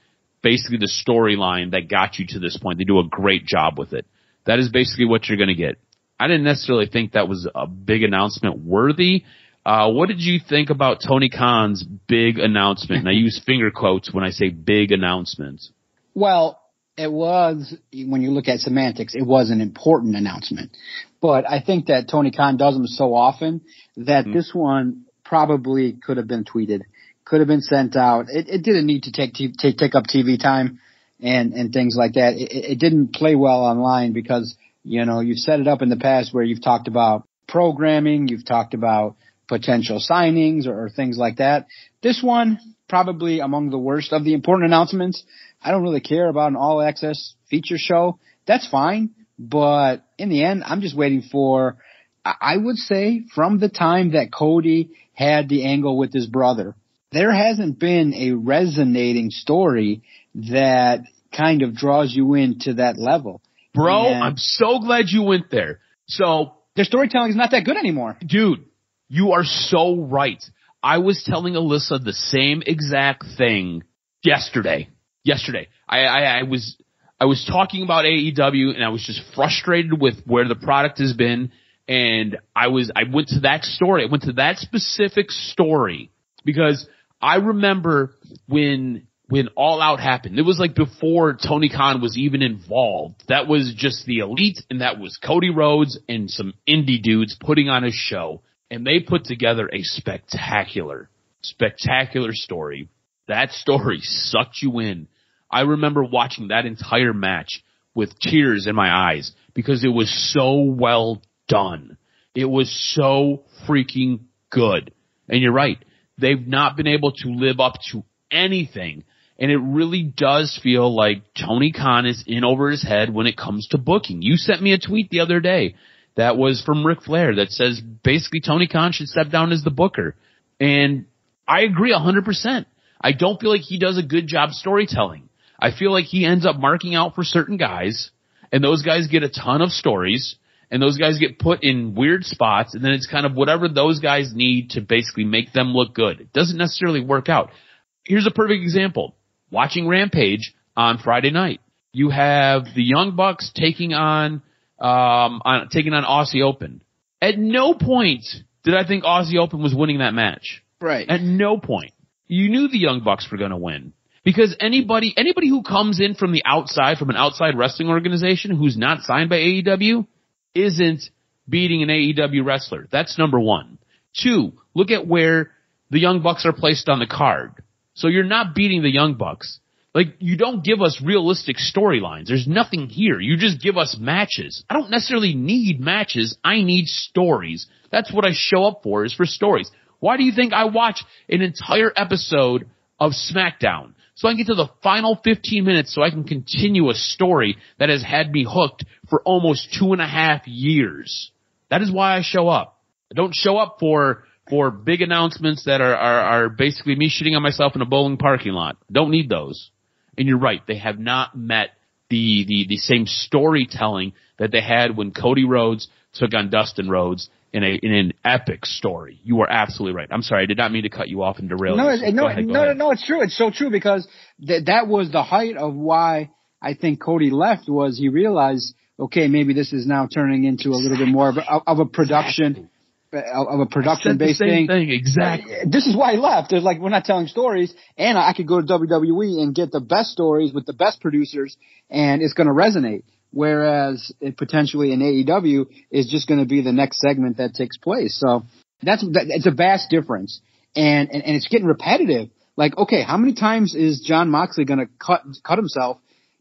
A: basically the storyline that got you to this point. They do a great job with it. That is basically what you're going to get. I didn't necessarily think that was a big announcement worthy. What did you think about Tony Khan's big announcement? And I use finger quotes when I say big announcement.
D: Well, it was, when you look at semantics, it was an important announcement. But I think that Tony Khan does them so often that this one probably could have been tweeted, could have been sent out. It didn't need to take up TV time and things like that. It didn't play well online because, you know, you've set it up in the past where you've talked about programming, you've talked about potential signings or things like that. This one, probably among the worst of the important announcements. I don't really care about an all access feature show. That's fine. But in the end, I'm just waiting for, I would say, from the time that Cody had the angle with his brother, there hasn't been a resonating story that kind of draws you into that level.
A: Bro, and I'm so glad you went there. So
D: their storytelling is not that good anymore.
A: Dude, you are so right. I was telling Alyssa the same exact thing yesterday. I was talking about AEW and I was just frustrated with where the product has been, and I went to that story. I went to that specific story because I remember when All Out happened. It was like before Tony Khan was even involved. That was just the Elite, and that was Cody Rhodes and some indie dudes putting on a show. And they put together a spectacular story. That story sucked you in. I remember watching that entire match with tears in my eyes because it was so well done. It was so freaking good. And you're right. They've not been able to live up to anything. And it really does feel like Tony Khan is in over his head when it comes to booking. You sent me a tweet the other day that was from Ric Flair that says basically Tony Khan should step down as the booker. And I agree 100%. I don't feel like he does a good job storytelling. I feel like he ends up marking out for certain guys, and those guys get a ton of stories, and those guys get put in weird spots, and then it's kind of whatever those guys need to basically make them look good. It doesn't necessarily work out. Here's a perfect example. Watching Rampage on Friday night. You have the Young Bucks taking on Aussie Open. At no point did I think Aussie Open was winning that match.
D: Right.
A: At no point. You knew the Young Bucks were going to win. Because anybody who comes in from the outside, from an outside wrestling organization who's not signed by AEW, isn't beating an AEW wrestler. That's number one. Two, look at where the Young Bucks are placed on the card. So you're not beating the Young Bucks. Like, you don't give us realistic storylines. There's nothing here. You just give us matches. I don't necessarily need matches. I need stories. That's what I show up for, is for stories. Why do you think I watch an entire episode of SmackDown? So I can get to the final 15 minutes so I can continue a story that has had me hooked for almost 2.5 years. That is why I show up. I don't show up for big announcements that are basically me shitting on myself in a bowling parking lot. Don't need those. And you're right. They have not met the same storytelling that they had when Cody Rhodes took on Dustin Rhodes in an epic story. You are absolutely right. I'm sorry. I did not mean to cut you off and derail you.
D: No, it's true. It's so true because that was the height of why I think Cody left was he realized, okay, maybe this is now turning into a little bit more of a production. Of a production-based thing.
A: Exactly.
D: This is why he left. There's like, we're not telling stories, and I could go to WWE and get the best stories with the best producers, and it's going to resonate. Whereas potentially in AEW is just going to be the next segment that takes place. So it's a vast difference, and it's getting repetitive. Like, okay, how many times is Jon Moxley going to cut himself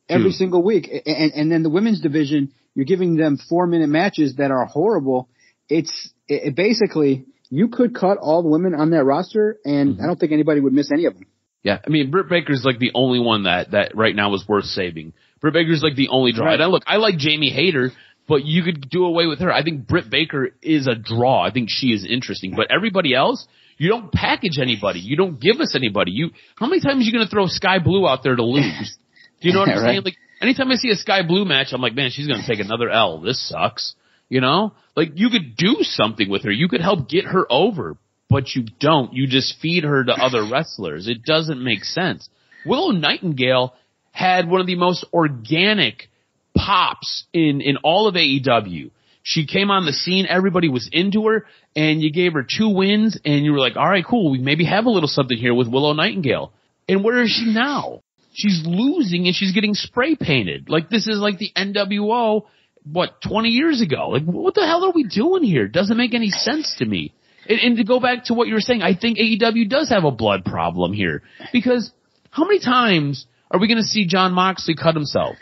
D: every single week? And then the women's division, you're giving them 4-minute matches that are horrible. It basically, you could cut all the women on that roster, and I don't think anybody would miss any of them.
A: Yeah, I mean, Britt Baker's like the only one that right now is worth saving. Britt Baker's like the only draw. Right. And look, I like Jamie Hayter, but you could do away with her. I think Britt Baker is a draw. I think she is interesting. But everybody else, you don't package anybody. You don't give us anybody. How many times are you going to throw Sky Blue out there to lose? Do you know what I'm saying? Like, anytime I see a Sky Blue match, I'm like, man, she's going to take another L. This sucks. You know? Like, you could do something with her. You could help get her over, but you don't. You just feed her to other wrestlers. It doesn't make sense. Willow Nightingale had one of the most organic pops in all of AEW. She came on the scene, everybody was into her, and you gave her 2 wins, and you were like, all right, cool, we maybe have a little something here with Willow Nightingale. And where is she now? She's losing, and she's getting spray painted. Like, this is like the NWO, 20 years ago? Like, what the hell are we doing here? Doesn't make any sense to me. And to go back to what you were saying, I think AEW does have a blood problem here. Because how many times are we going to see Jon Moxley cut himself?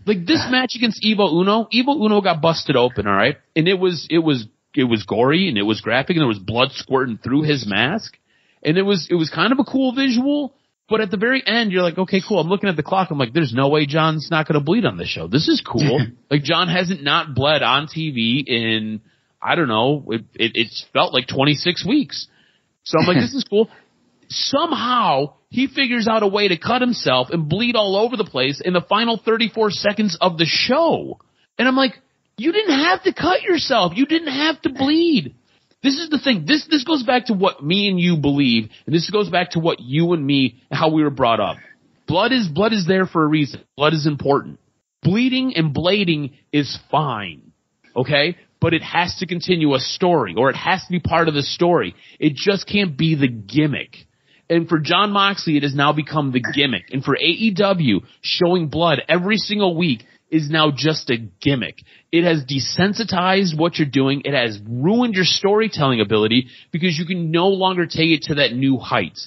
A: Like, this match against Evil Uno got busted open, all right? And it was gory and it was graphic and there was blood squirting through his mask. And it was kind of a cool visual. But at the very end, you're like, okay, cool. I'm looking at the clock. I'm like, there's no way John's not going to bleed on this show. This is cool. Like, John hasn't not bled on TV in, I don't know, it's felt like 26 weeks. So I'm like, this is cool. Somehow, he figures out a way to cut himself and bleed all over the place in the final 34 seconds of the show. And I'm like, you didn't have to cut yourself. You didn't have to bleed. This is the thing. This goes back to what me and you believe, and this goes back to what you and me, how we were brought up. Blood is there for a reason. Blood is important. Bleeding and blading is fine, okay? But it has to continue a story, or it has to be part of the story. It just can't be the gimmick. And for Jon Moxley, it has now become the gimmick. And for AEW, showing blood every single week is now just a gimmick. It has desensitized what you're doing. It has ruined your storytelling ability because you can no longer take it to that new height.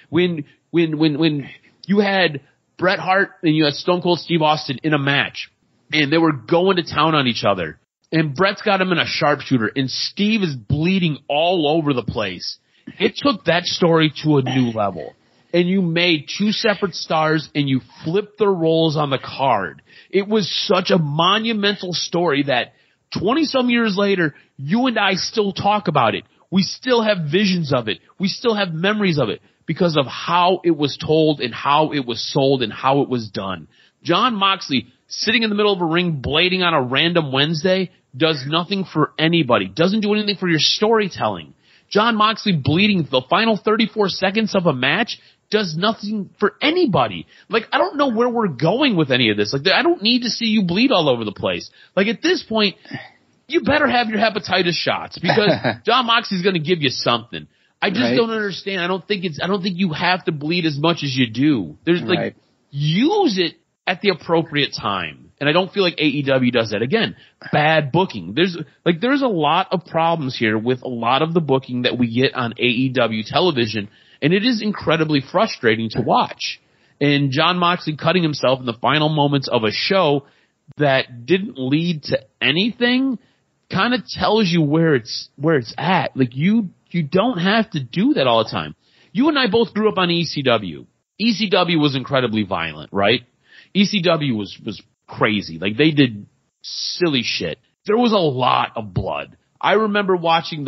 A: When you had Bret Hart and you had Stone Cold Steve Austin in a match and they were going to town on each other and Bret's got him in a sharpshooter and Steve is bleeding all over the place. It took that story to a new level. And you made 2 separate stars and you flipped their roles on the card. It was such a monumental story that 20-some years later, you and I still talk about it. We still have visions of it. We still have memories of it because of how it was told and how it was sold and how it was done. Jon Moxley, sitting in the middle of a ring blading on a random Wednesday, does nothing for anybody. Doesn't do anything for your storytelling. Jon Moxley bleeding the final 34 seconds of a match does nothing for anybody. Like, I don't know where we're going with any of this. Like, I don't need to see you bleed all over the place. Like, at this point, you better have your hepatitis shots because Jon Moxley's going to give you something. I just don't understand. I don't think you have to bleed as much as you do. There's like, use it at the appropriate time. And I don't feel like AEW does that. Again, bad booking. There's a lot of problems here with a lot of the booking that we get on AEW television. And it is incredibly frustrating to watch. And Jon Moxley cutting himself in the final moments of a show that didn't lead to anything kind of tells you where it's at. Like, you don't have to do that all the time. You and I both grew up on ECW. ECW was incredibly violent, right? ECW was crazy. Like, they did silly shit. There was a lot of blood. I remember watching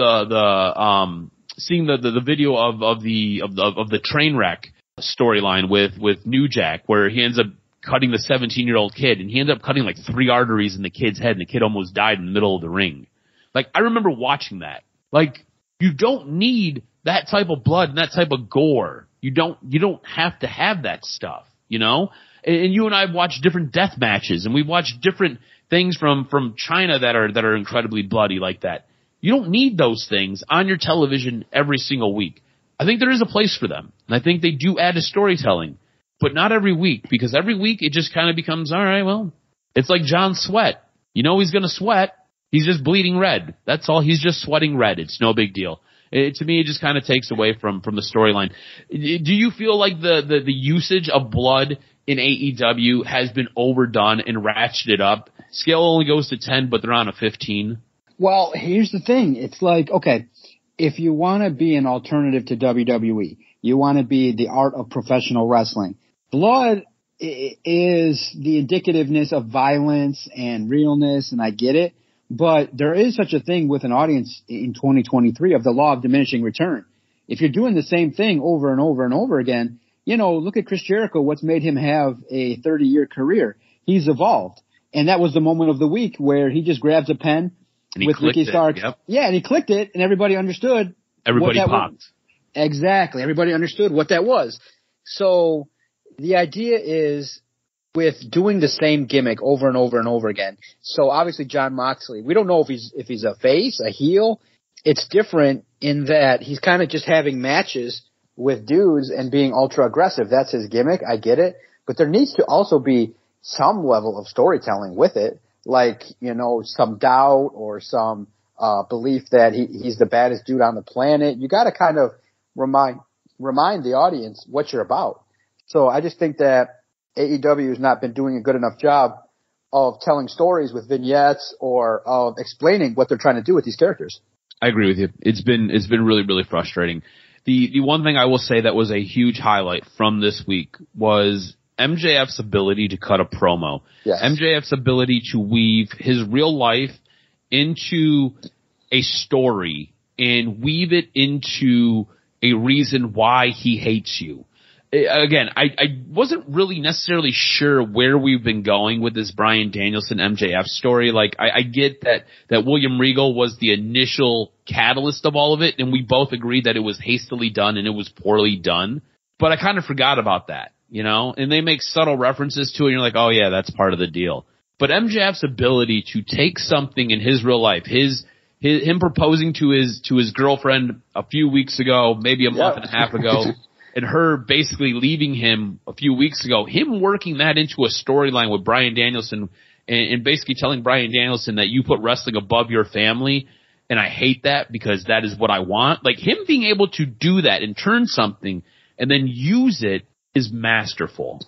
A: seeing the video of the train wreck storyline with New Jack, where he ends up cutting the 17-year-old kid, and he ends up cutting like 3 arteries in the kid's head, and the kid almost died in the middle of the ring. Like, I remember watching that. Like, you don't need that type of blood and that type of gore. You don't have to have that stuff, you know? And you and I have watched different death matches, and we've watched different things from China that are incredibly bloody like that. You don't need those things on your television every single week. I think there is a place for them, and I think they do add to storytelling, but not every week, because every week it just kind of becomes, all right, well, it's like John Sweat. You know he's going to sweat. He's just bleeding red. That's all. He's just sweating red. It's no big deal. To me, it just kind of takes away from the storyline. Do you feel like the usage of blood in AEW has been overdone and ratcheted up? Scale only goes to 10, but they're on a 15.
D: Well, here's the thing. It's like, okay, if you want to be an alternative to WWE, you want to be the art of professional wrestling, blood is the indicativeness of violence and realness, and I get it. But there is such a thing with an audience in 2023 of the law of diminishing return. If you're doing the same thing over and over and over again, you know, look at Chris Jericho, what's made him have a 30-year career. He's evolved. And that was the moment of the week where he just grabs a pen with Ricky Starks.
A: Yep.
D: Yeah, and he clicked it, and everybody understood.
A: Everybody popped.
D: Exactly. Everybody understood what that was. So the idea is, with doing the same gimmick over and over and over again. So obviously Jon Moxley, we don't know if he's a face, a heel. It's different in that he's kind of just having matches with dudes and being ultra aggressive. That's his gimmick. I get it. But there needs to also be some level of storytelling with it, like, you know, some doubt or some belief that he's the baddest dude on the planet. You got to kind of remind the audience what you're about. So I just think that AEW has not been doing a good enough job of telling stories with vignettes or of explaining what they're trying to do with these characters.
A: I agree with you. It's been really, really frustrating. The one thing I will say that was a huge highlight from this week was MJF's ability to cut a promo.
C: Yes.
A: MJF's ability to weave his real life into a story and weave it into a reason why he hates you. Again, I wasn't really necessarily sure where we've been going with this Bryan Danielson MJF story. Like, I get that William Regal was the initial catalyst of all of it, and we both agreed that it was hastily done and it was poorly done. But I kind of forgot about that, you know? And they make subtle references to it, and you're like, oh yeah, that's part of the deal. But MJF's ability to take something in his real life, him proposing to his girlfriend a few weeks ago, maybe a month and a half ago, and her basically leaving him a few weeks ago, him working that into a storyline with Bryan Danielson and basically telling Bryan Danielson that you put wrestling above your family, and I hate that because that is what I want. Like, him being able to do that and turn something and then use it is masterful.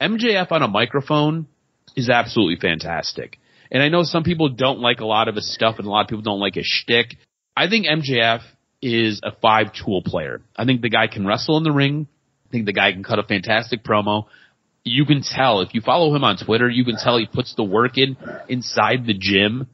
A: MJF on a microphone is absolutely fantastic. And I know some people don't like a lot of his stuff and a lot of people don't like his shtick. I think MJF is a 5-tool player. I think the guy can wrestle in the ring. I think the guy can cut a fantastic promo. You can tell, if you follow him on Twitter, you can tell he puts the work in inside the gym.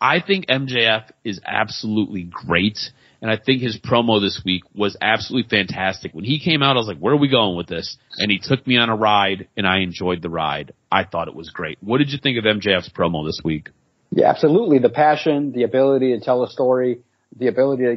A: I think MJF is absolutely great, and I think his promo this week was absolutely fantastic. When he came out, I was like, where are we going with this? And he took me on a ride, and I enjoyed the ride. I thought it was great. What did you think of MJF's promo this week?
C: Yeah, absolutely. The passion, the ability to tell a story, the ability to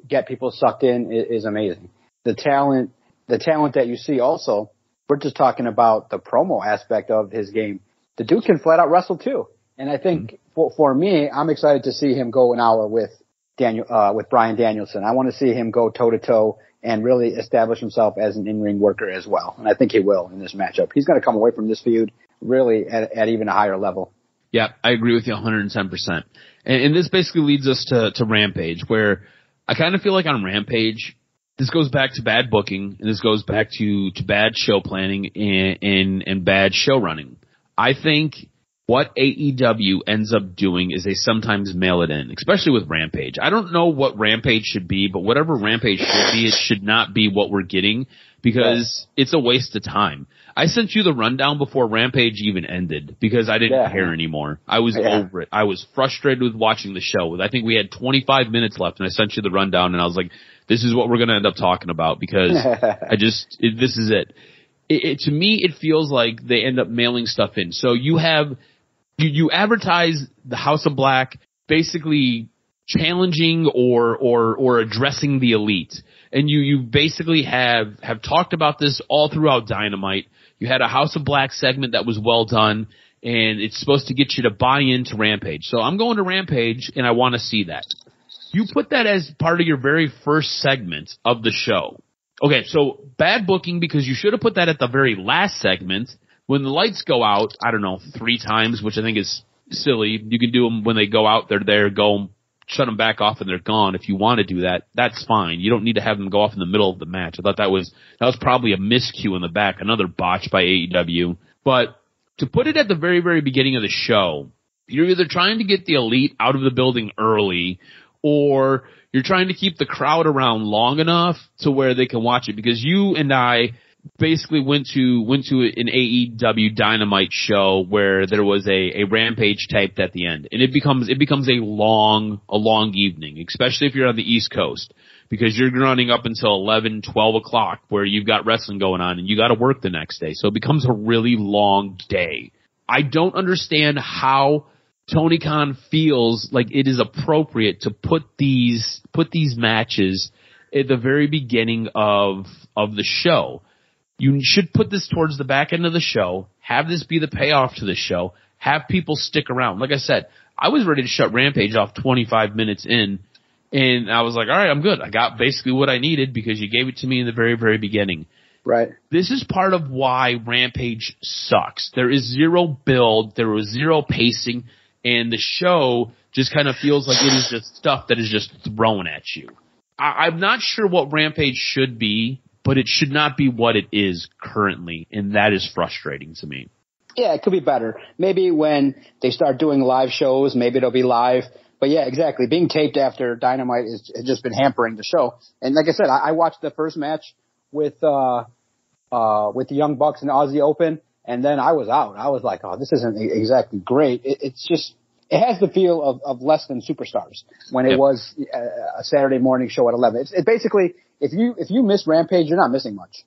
C: get people sucked in is amazing. The talent that you see also, we're just talking about the promo aspect of his game. The dude can flat out wrestle too. And I think for me, I'm excited to see him go an hour with Bryan Danielson. I want to see him go toe to toe and really establish himself as an in-ring worker as well. And I think he will in this matchup. He's going to come away from this feud really at even a higher level.
A: Yeah, I agree with you 110%. And this basically leads us to Rampage, where I kind of feel like on Rampage, this goes back to bad booking, and this goes back to bad show planning and bad show running. I think what AEW ends up doing is they sometimes mail it in, especially with Rampage. I don't know what Rampage should be, but whatever Rampage should be, it should not be what we're getting, because it's a waste of time. I sent you the rundown before Rampage even ended because I didn't care anymore. I was over it. I was frustrated with watching the show. I think we had 25 minutes left, and I sent you the rundown, and I was like, this is what we're going to end up talking about because this is it. To me, it feels like they end up mailing stuff in. So you advertise the House of Black basically challenging or addressing the Elite. And you basically have talked about this all throughout Dynamite. You had a House of Black segment that was well done, and it's supposed to get you to buy into Rampage. So I'm going to Rampage, and I want to see that. You put that as part of your very first segment of the show. Okay, so bad booking because you should have put that at the very last segment. When the lights go out, I don't know, 3 times, which I think is silly. You can do them when they go out, they're there, go shut them back off and they're gone. If you want to do that, that's fine. You don't need to have them go off in the middle of the match. I thought that was probably a miscue in the back, another botch by AEW. But to put it at the very, very beginning of the show, you're either trying to get the Elite out of the building early or you're trying to keep the crowd around long enough to where they can watch it, because you and I basically went to an AEW Dynamite show where there was a Rampage taped at the end, and it becomes a long evening, especially if you're on the East Coast, because you're running up until 11, 12 o'clock where you've got wrestling going on and you got to work the next day. So it becomes a really long day. I don't understand how Tony Khan feels like it is appropriate to put these matches at the very beginning of the show. You should put this towards the back end of the show, have this be the payoff to the show, have people stick around. Like I said, I was ready to shut Rampage off 25 minutes in, and I was like, all right, I'm good. I got basically what I needed because you gave it to me in the very, very beginning.
C: Right.
A: This is part of why Rampage sucks. There is zero build, there was zero pacing, and the show just kind of feels like it is just stuff that is just thrown at you. I'm not sure what Rampage should be, but it should not be what it is currently, and that is frustrating to me.
D: Yeah, it could be better. Maybe when they start doing live shows, maybe it'll be live. But yeah, exactly. Being taped after Dynamite has just been hampering the show. And like I said, I watched the first match with the Young Bucks and the Aussie Open, and then I was out. I was like, oh, this isn't exactly great. It's just, it has the feel of less than Superstars when it was a Saturday morning show at 11. It's basically, if you miss Rampage, you're not missing much.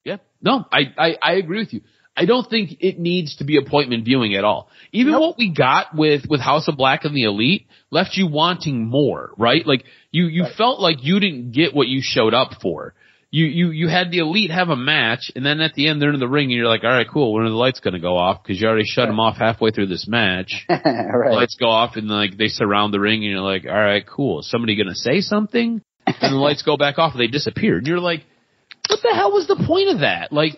A: Yeah. No, I agree with you. I don't think it needs to be appointment viewing at all. Even what we got with House of Black and the Elite left you wanting more, right? Like you felt like you didn't get what you showed up for. You had the Elite have a match, and then at the end they're in the ring, and you're like, all right, cool. When are the lights going to go off? Because you already shut them off halfway through this match.
D: Right.
A: The lights go off, and like they surround the ring, and you're like, all right, cool. Is somebody going to say something? And the lights go back off, and they disappear. And you're like, what the hell was the point of that? Like,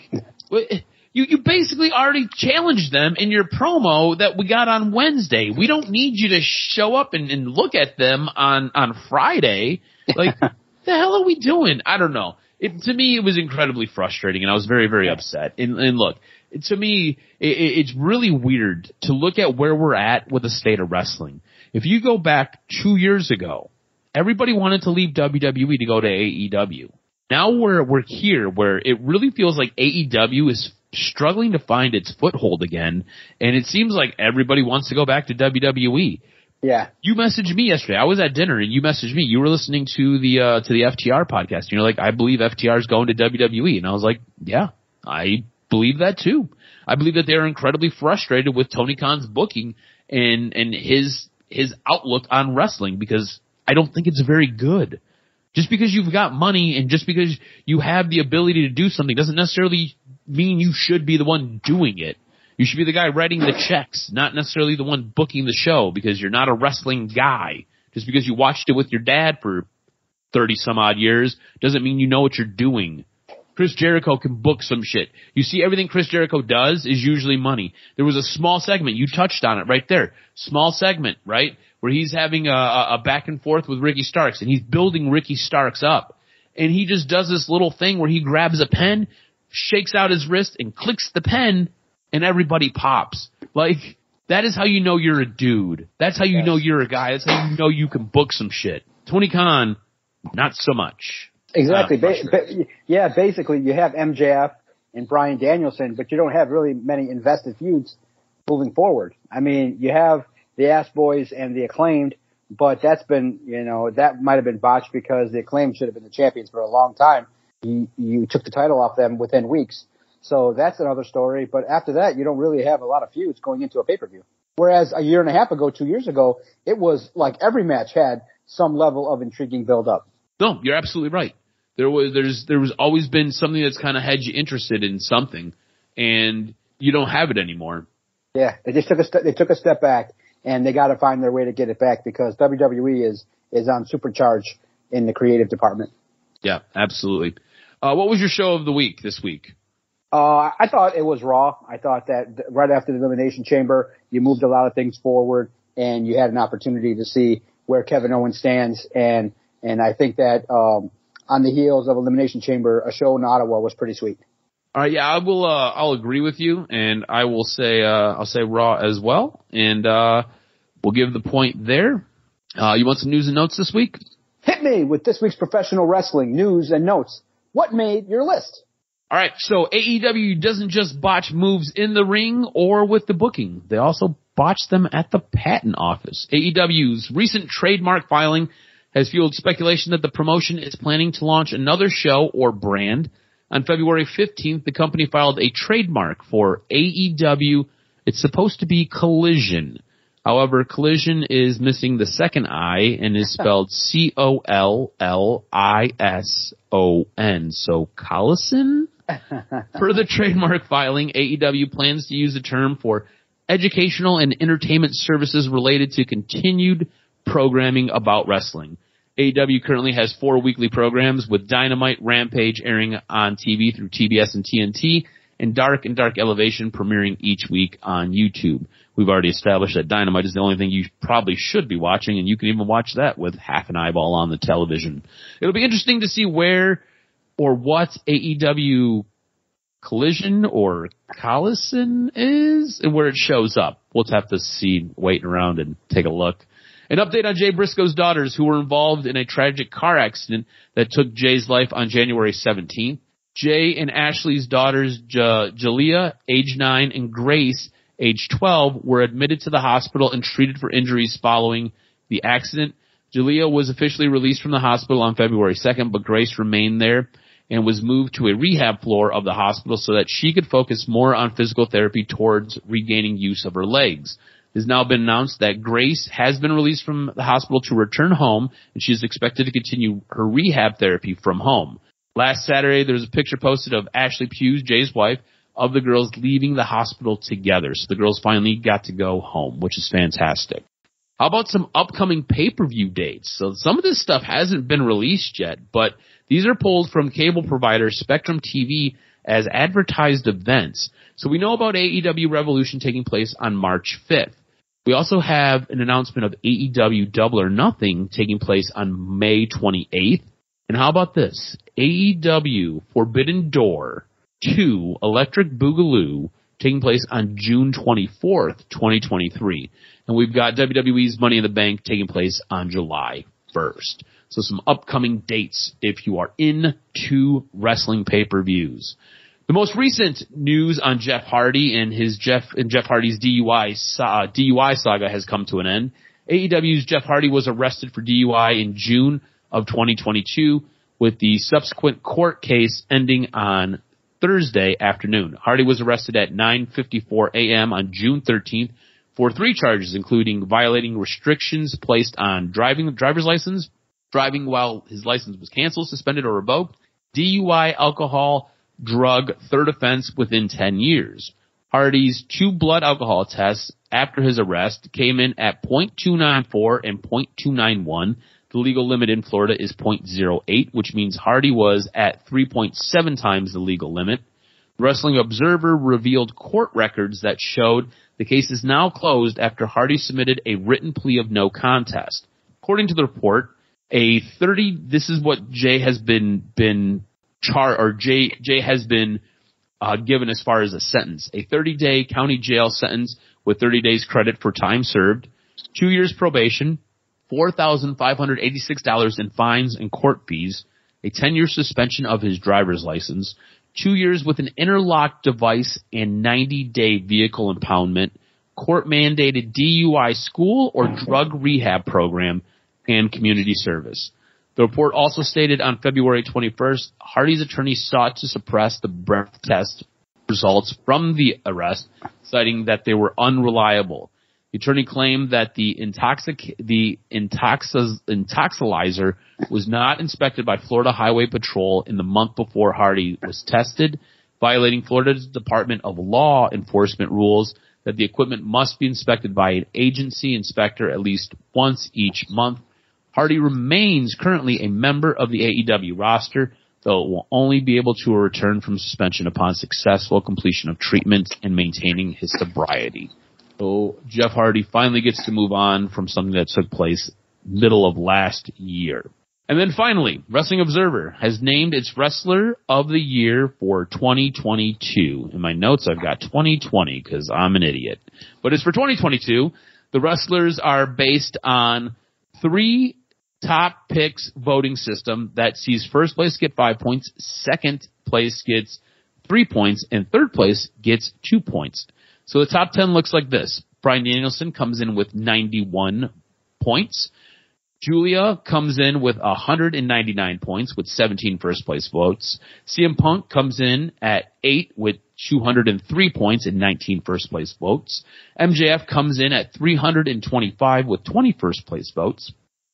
A: you basically already challenged them in your promo that we got on Wednesday. We don't need you to show up and look at them on Friday. Like, the hell are we doing? I don't know. To me, it was incredibly frustrating, and I was very, very upset. And look, to me, it's really weird to look at where we're at with the state of wrestling. If you go back 2 years ago, everybody wanted to leave WWE to go to AEW. Now we're here where it really feels like AEW is struggling to find its foothold again, and it seems like everybody wants to go back to WWE.
C: Yeah.
A: You messaged me yesterday. I was at dinner, and you messaged me. You were listening to the FTR podcast, and you're like, I believe FTR is going to WWE. And I was like, yeah, I believe that too. I believe that they're incredibly frustrated with Tony Khan's booking and his outlook on wrestling, because I don't think it's very good. Just because you've got money and just because you have the ability to do something doesn't necessarily mean you should be the one doing it. You should be the guy writing the checks, not necessarily the one booking the show, because you're not a wrestling guy. Just because you watched it with your dad for 30-some-odd years doesn't mean you know what you're doing. Chris Jericho can book some shit. You see, everything Chris Jericho does is usually money. There was a small segment. You touched on it right there. Small segment, right? Where he's having a back and forth with Ricky Starks, and he's building Ricky Starks up. And he just does this little thing where he grabs a pen, shakes out his wrist, and clicks the pen, and everybody pops. Like, that is how you know you're a dude. That's how you know you're a guy. That's how you know you can book some shit. Tony Khan, not so much.
C: Exactly. Basically, you have MJF and Bryan Danielson, but you don't have really many invested feuds moving forward. I mean, you have the Ass Boys and the Acclaimed, but that's been, that might have been botched because the Acclaimed should have been the champions for a long time. You took the title off them within weeks. So that's another story. But after that, you don't really have a lot of feuds going into a pay-per-view. Whereas a year and a half ago, 2 years ago, it was like every match had some level of intriguing build-up.
A: No, you're absolutely right. There was always been something that's kind of had you interested in something, and you don't have it anymore.
C: Yeah, they just took a step back, and they got to find their way to get it back because WWE is on supercharge in the creative department.
A: Yeah, absolutely. What was your show of the week this week?
C: I thought it was Raw. I thought that right after the Elimination Chamber, you moved a lot of things forward, and you had an opportunity to see where Kevin Owens stands, and I think that on the heels of Elimination Chamber, a show in Ottawa was pretty sweet.
A: All right, yeah, I'll agree with you, and I will say I'll say Raw as well, and we'll give the point there. You want some news and notes this week?
C: Hit me with this week's professional wrestling news and notes. What made your list?
A: All right, so AEW doesn't just botch moves in the ring or with the booking. They also botch them at the patent office. AEW's recent trademark filing has fueled speculation that the promotion is planning to launch another show or brand. On February 15th, the company filed a trademark for AEW. It's supposed to be Collision. However, Collision is missing the second I and is spelled Collison. So Collison? Per the trademark filing, AEW plans to use the term for educational and entertainment services related to continued programming about wrestling. AEW currently has 4 weekly programs, with Dynamite, Rampage airing on TV through TBS and TNT, and Dark Elevation premiering each week on YouTube. We've already established that Dynamite is the only thing you probably should be watching, and you can even watch that with half an eyeball on the television. It'll be interesting to see where or what AEW Collision or Collison is and where it shows up. We'll have to see, wait around and take a look. An update on Jay Briscoe's daughters, who were involved in a tragic car accident that took Jay's life on January 17th. Jay and Ashley's daughters, Jalea, age 9, and Grace, age 12, were admitted to the hospital and treated for injuries following the accident. Jalea was officially released from the hospital on February 2nd, but Grace remained there and was moved to a rehab floor of the hospital so that she could focus more on physical therapy towards regaining use of her legs. It has now been announced that Grace has been released from the hospital to return home, and she is expected to continue her rehab therapy from home. Last Saturday, there was a picture posted of Ashley Hughes, Jay's wife, of the girls leaving the hospital together. So the girls finally got to go home, which is fantastic. How about some upcoming pay-per-view dates? So some of this stuff hasn't been released yet, but these are pulled from cable provider Spectrum TV as advertised events. So we know about AEW Revolution taking place on March 5th. We also have an announcement of AEW Double or Nothing taking place on May 28th. And how about this? AEW Forbidden Door 2 Electric Boogaloo taking place on June 24th, 2023. And we've got WWE's Money in the Bank taking place on July 1st. So some upcoming dates if you are into wrestling pay-per-views. The most recent news on Jeff Hardy and Jeff Hardy's DUI saga has come to an end. AEW's Jeff Hardy was arrested for DUI in June of 2022, with the subsequent court case ending on Thursday afternoon. Hardy was arrested at 9:54 a.m. on June 13th for 3 charges, including violating restrictions placed on driver's license, driving while his license was canceled, suspended, or revoked, DUI, alcohol, drug, third offense within 10 years. Hardy's 2 blood alcohol tests after his arrest came in at .294 and .291. The legal limit in Florida is .08, which means Hardy was at 3.7 times the legal limit. The Wrestling Observer revealed court records that showed the case is now closed after Hardy submitted a written plea of no contest. According to the report, this is what Jay has been given as far as a sentence. A 30-day county jail sentence with 30 days credit for time served, 2 years probation, $4,586 in fines and court fees, a 10-year suspension of his driver's license, 2 years with an interlock device and 90-day vehicle impoundment, court-mandated DUI school or drug rehab program, and community service. The report also stated on February 21st, Hardy's attorney sought to suppress the breath test results from the arrest, citing that they were unreliable. The attorney claimed that the intoxilizer was not inspected by Florida Highway Patrol in the month before Hardy was tested, violating Florida's Department of Law Enforcement rules that the equipment must be inspected by an agency inspector at least once each month. Hardy remains currently a member of the AEW roster, though it will only be able to return from suspension upon successful completion of treatment and maintaining his sobriety. So Jeff Hardy finally gets to move on from something that took place middle of last year. And then finally, Wrestling Observer has named its Wrestler of the Year for 2022. In my notes, I've got 2020 because I'm an idiot. But it's for 2022. The wrestlers are based on 3 top picks voting system that sees first place get 5 points, second place gets 3 points, and third place gets 2 points. So the top 10 looks like this. Bryan Danielson comes in with 91 points. Julia comes in with 199 points with 17 first place votes. CM Punk comes in at 8 with 203 points and 19 first place votes. MJF comes in at 325 with 20 first place votes.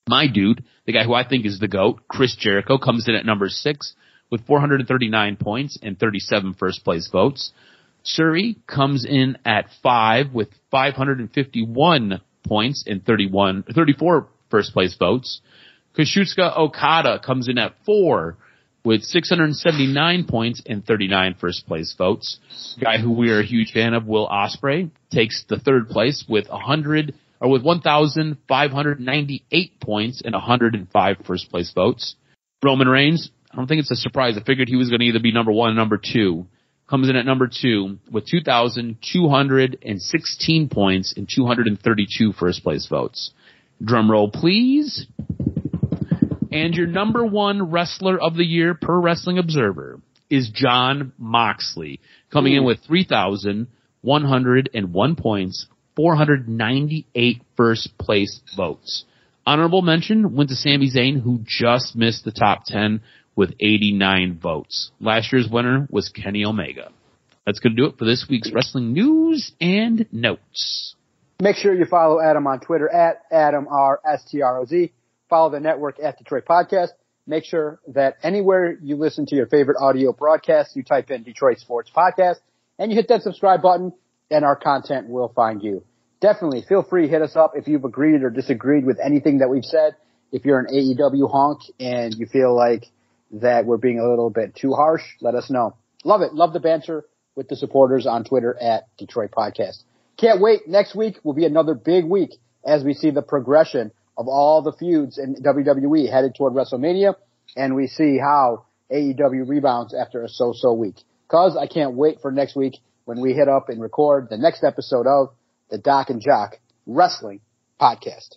A: My dude, the guy who I think is the GOAT, Chris Jericho, comes in at number 6 with 439 points and 37 first place votes. Suri comes in at 5 with 551 points and 34 first place votes. Kazuchika Okada comes in at 4 with 679 points and 39 first place votes. The guy who we are a huge fan of, Will Ospreay, takes the third place with 1,598 points and 105 first place votes. Roman Reigns, I don't think it's a surprise. I figured he was going to either be number 1 or number 2. Comes in at number 2 with 2,216 points and 232 first place votes. Drum roll, please. And your number 1 Wrestler of the Year per Wrestling Observer is Jon Moxley, coming in with 3,101 points, 498 first place votes. Honorable mention went to Sami Zayn, who just missed the top 10 with 89 votes. Last year's winner was Kenny Omega. That's going to do it for this week's wrestling news and notes.
C: Make sure you follow Adam on Twitter at AdamRSTROZ. Follow the network at Detroit Podcast. Make sure that anywhere you listen to your favorite audio broadcast, you type in Detroit Sports Podcast, and you hit that subscribe button, and our content will find you. Definitely feel free to hit us up if you've agreed or disagreed with anything that we've said. If you're an AEW honk and you feel like that we're being a little bit too harsh, let us know. Love it. Love the banter with the supporters on Twitter at Detroit Podcast. Can't wait. Next week will be another big week as we see the progression of all the feuds in WWE headed toward WrestleMania, and we see how AEW rebounds after a so-so week. Cause I can't wait for next week when we hit up and record the next episode of the Doc and Jock Wrestling Podcast.